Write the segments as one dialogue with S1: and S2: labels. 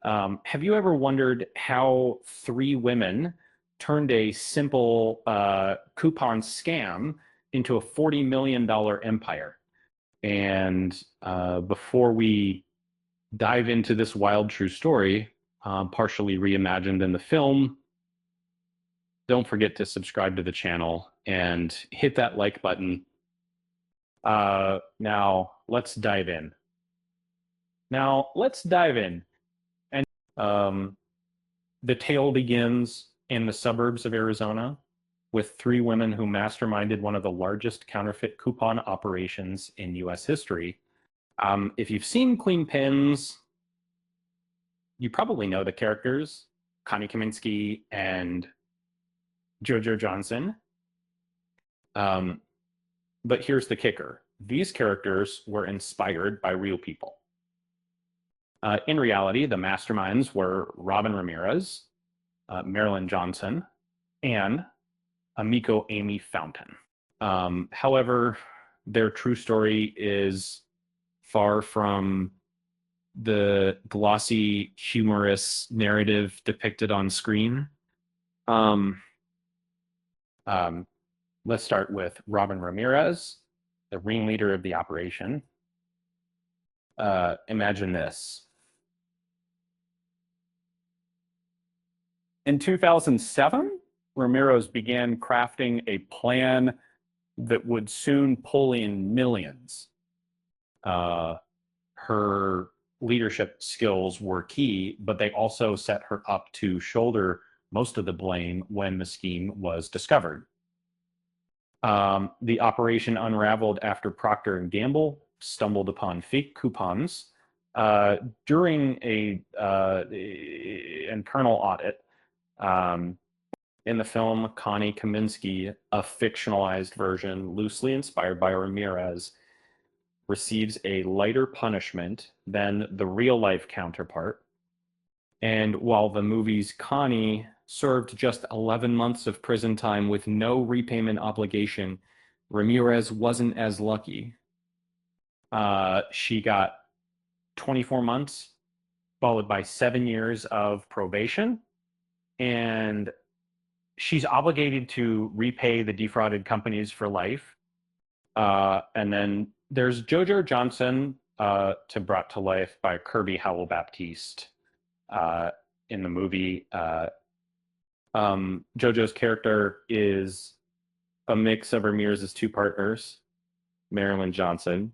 S1: Have you ever wondered how three women turned a simple coupon scam into a $40 million empire? And before we dive into this wild true story, partially reimagined in the film, don't forget to subscribe to the channel and hit that like button. Now, let's dive in. And um, the tale begins in the suburbs of Arizona with three women who masterminded one of the largest counterfeit coupon operations in US history. If you've seen Queenpins, you probably know the characters, Connie Kaminsky and JoJo Johnson. Um, but here's the kicker. These characters were inspired by real people. In reality, the masterminds were Robin Ramirez, Marilyn Johnson, and Amico Amy Fountain. However, their true story is far from the glossy, humorous narrative depicted on screen. Um, um, let's start with Robin Ramirez, the ringleader of the operation. Imagine this. In 2007, Ramirez began crafting a plan that would soon pull in millions. Her leadership skills were key, but they also set her up to shoulder most of the blame when the scheme was discovered. The operation unraveled after Procter & Gamble stumbled upon fake coupons during a internal audit. In the film, Connie Kaminsky, a fictionalized version loosely inspired by Ramirez, receives a lighter punishment than the real-life counterpart. And while the movie's Connie served just 11 months of prison time with no repayment obligation, Ramirez wasn't as lucky. She got 24 months, followed by 7 years of probation, and she's obligated to repay the defrauded companies for life. And then there's JoJo Johnson, brought to life by Kirby Howell Baptiste in the movie. JoJo's character is a mix of Ramirez's two partners, Marilyn Johnson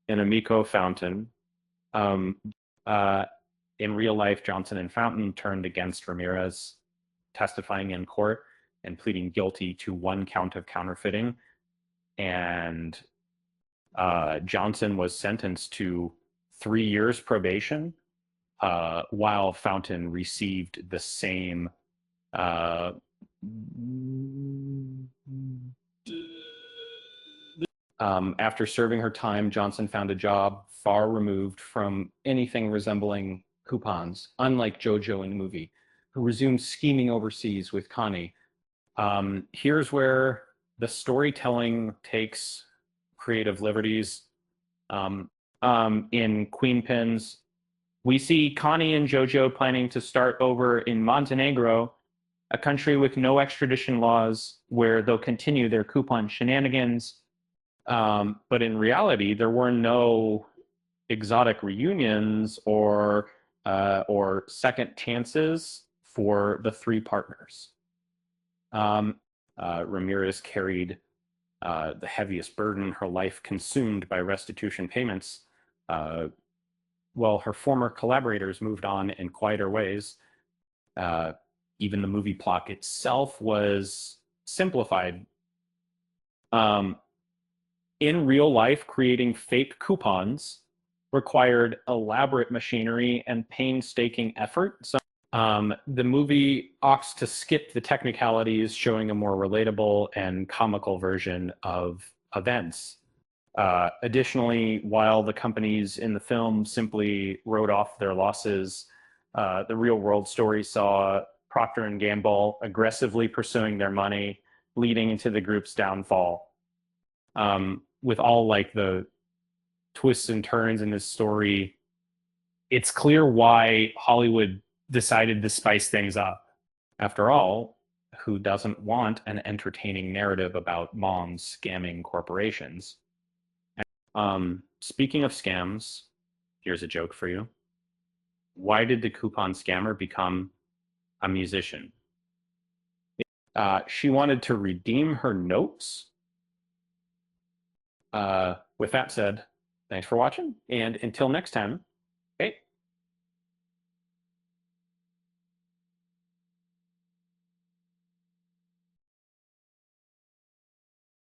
S1: and Amico Fountain. In real life, Johnson and Fountain turned against Ramirez, testifying in court and pleading guilty to one count of counterfeiting. And Johnson was sentenced to 3 years probation, while Fountain received the same after serving her time, Johnson found a job far removed from anything resembling coupons, unlike JoJo in the movie, who resumed scheming overseas with Connie. Here's where the storytelling takes creative liberties. In Queenpins, we see Connie and JoJo planning to start over in Montenegro, a country with no extradition laws, where they'll continue their coupon shenanigans. But in reality, there were no exotic reunions or second chances for the three partners. Ramirez carried the heaviest burden, her life consumed by restitution payments, while her former collaborators moved on in quieter ways. Even the movie plot itself was simplified. In real life, creating fake coupons required elaborate machinery and painstaking effort. So the movie opts to skip the technicalities, showing a more relatable and comical version of events. Additionally, while the companies in the film simply wrote off their losses, the real-world story saw Procter & Gamble aggressively pursuing their money, leading into the group's downfall. With all like the twists and turns in this story, it's clear why Hollywood decided to spice things up. After all, who doesn't want an entertaining narrative about moms scamming corporations? Speaking of scams, here's a joke for you. Why did the coupon scammer become a musician? She wanted to redeem her notes. With that said, thanks for watching, and until next time, hey.